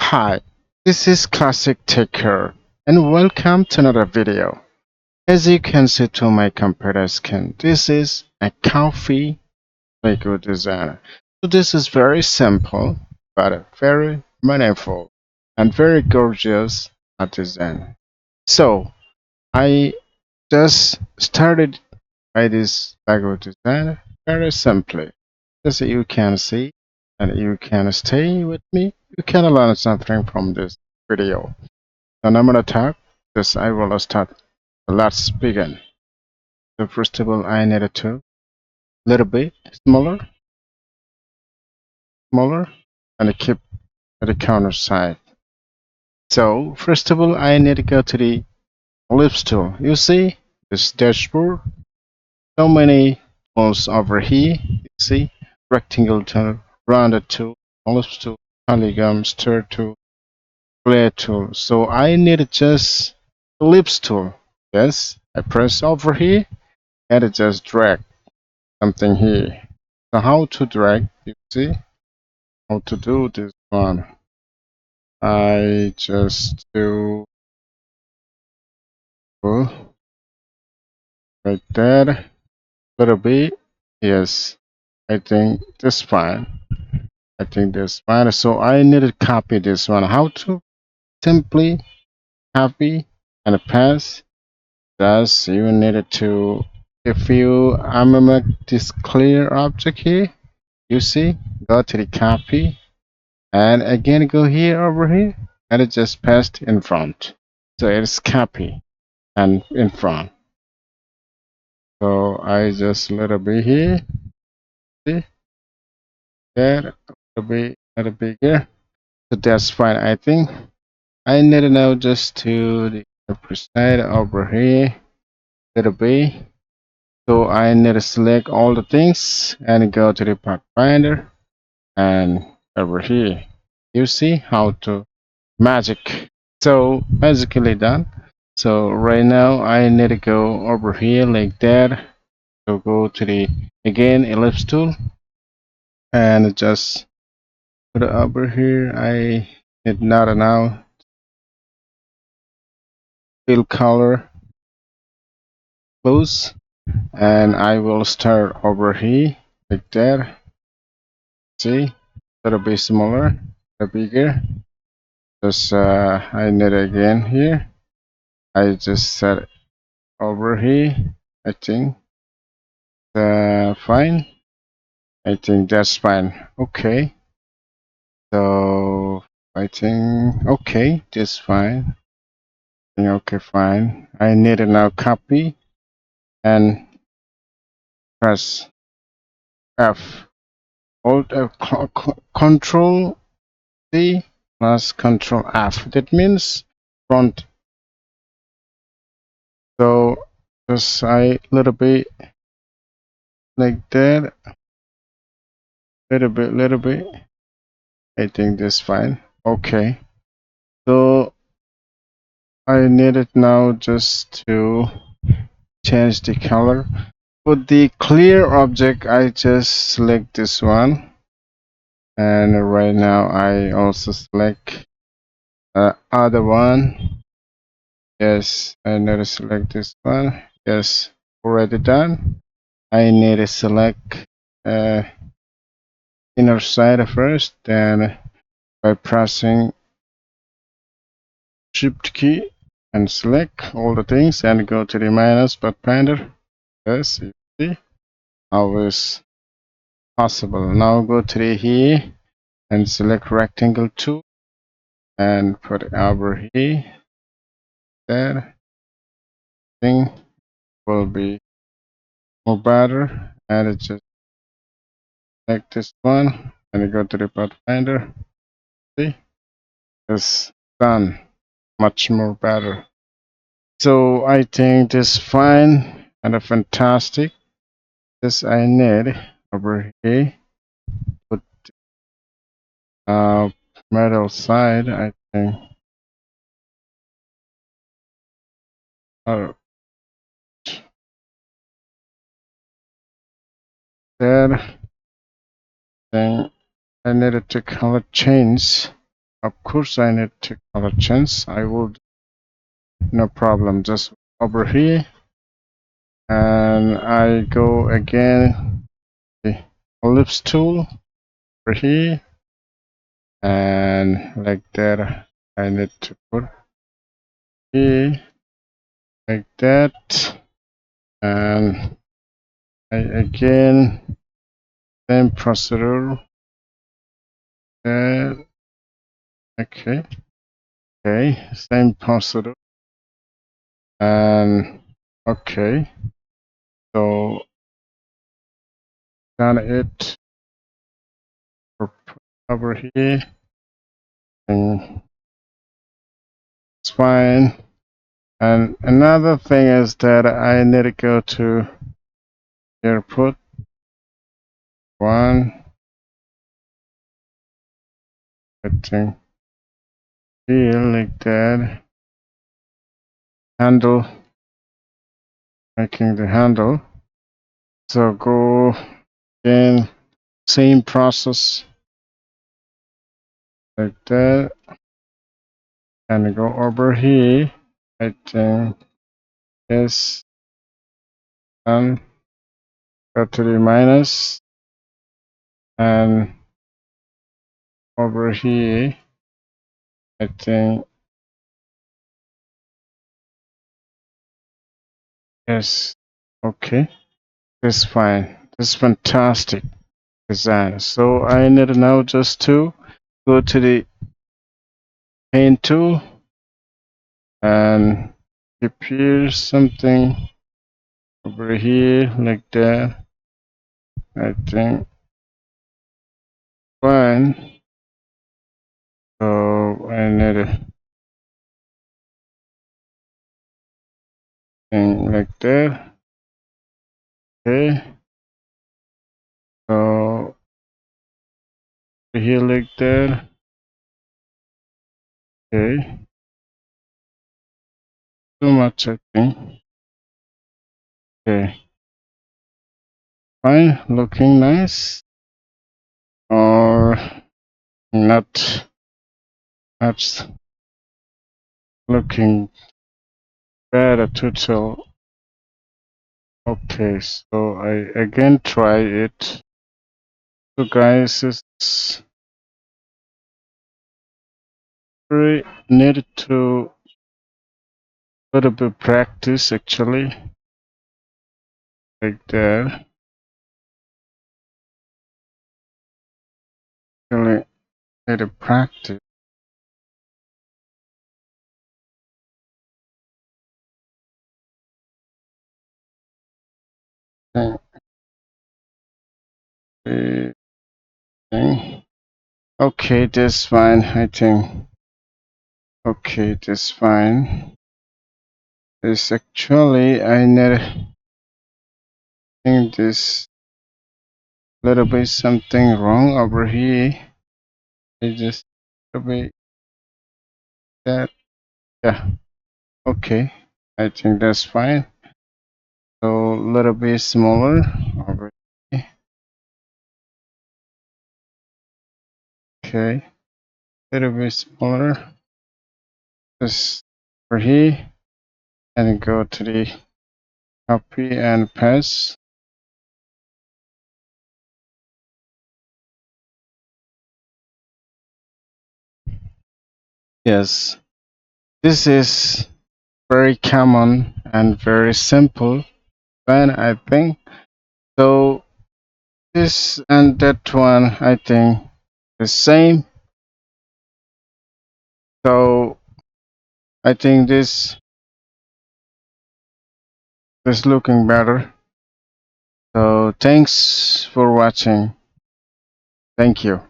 Hi, this is Classic Techart and welcome to another video. As you can see to my computer screen, this is a coffee Lego design. So this is very simple but very meaningful and very gorgeous design. So I just started by this Lego design very simply. As you can see and you can stay with me, you can learn something from this video. And I'm gonna talk. This I will start. Let's begin. So first of all, I need to little bit smaller, and keep at the counter side. So first of all, I need to go to the ellipse tool. You see this dashboard. So many tools over here. You see rectangle tool, rounded tool, ellipse tool, polygon, stir tool, flare tool. So I need just ellipse tool. Yes, I press over here and just drag something here. So how to drag, you see how to do this one. I just do like that, little bit. Yes, I think that's fine. I think that's fine. So I need to copy this one. How to simply copy and paste. Thus you need to, if you make this clear object here, you see, go to the copy and again go here over here and it just passed in front, so it's copy and in front. So I just little bit here, see that a little bit bigger, so that's fine. I think I need to know just to the upper side over here little bit. So I need to select all the things and go to the pathfinder and over here you see how to magic. So basically done. So right now I need to go over here like that. So go to the again ellipse tool and just put it over here. I need not now fill color close and I will start over here like that. See, that'll be smaller, a bigger. Just I need again here. I just set over here. I think fine. I think that's fine. Okay. So I think okay, that's fine. Okay, fine. I need to now copy and press F. Alt Control C plus Control F. That means front. So just I little bit like that. Little bit. I think that's fine. Okay. So I need it now just to change the color. For the clear object, I just select this one. And right now I also select other one. Yes, I need to select this one. Yes, already done. I need to select inner side first, then by pressing Shift key and select all the things and go to the minus pathfinder. Yes, you see how is possible. Now go to the here and select rectangle tool and put it over here. That thing will be more better. And it just like this one and go to the pathfinder. See, it's done much more better. So I think this fine and a fantastic. This I need over here. Put metal side. I think. Oh, that thing. I needed to color change of course I need to color change. I will, no problem, just over here, and I go again the ellipse tool over here, and like that I need to put here like that, and I again same procedure. Okay, okay, same procedure, and okay, so done it over here, and it's fine. And another thing is that I need to go to airport one, I think here like that, handle, making the handle. So go again, same process like that, and go over here. I think yes, and go to the minus, and over here, I think yes, okay, that's fine. That's fantastic design. So I need now just to go to the paint tool and prepare something over here like that. I think fine. So I need a thing like that. Okay. So here like that. Okay. Too much I think. Okay. Fine. Looking nice. Or not not looking bad at all. Okay, so I again try it. So guys, it's very needed to little bit practice actually, like that. Actually, need to practice. Thing, thing. Okay, that's fine. I think. Okay, that's fine. This actually I need. Think this little bit something wrong over here. I just little bit that. Yeah. Okay. I think that's fine. So a little bit smaller over here. Okay. A little bit smaller. Just over here. And go to the copy and paste. Yes. This is very common and very simple plan, I think. So this and that one, I think the same. So I think this is looking better. So thanks for watching. Thank you.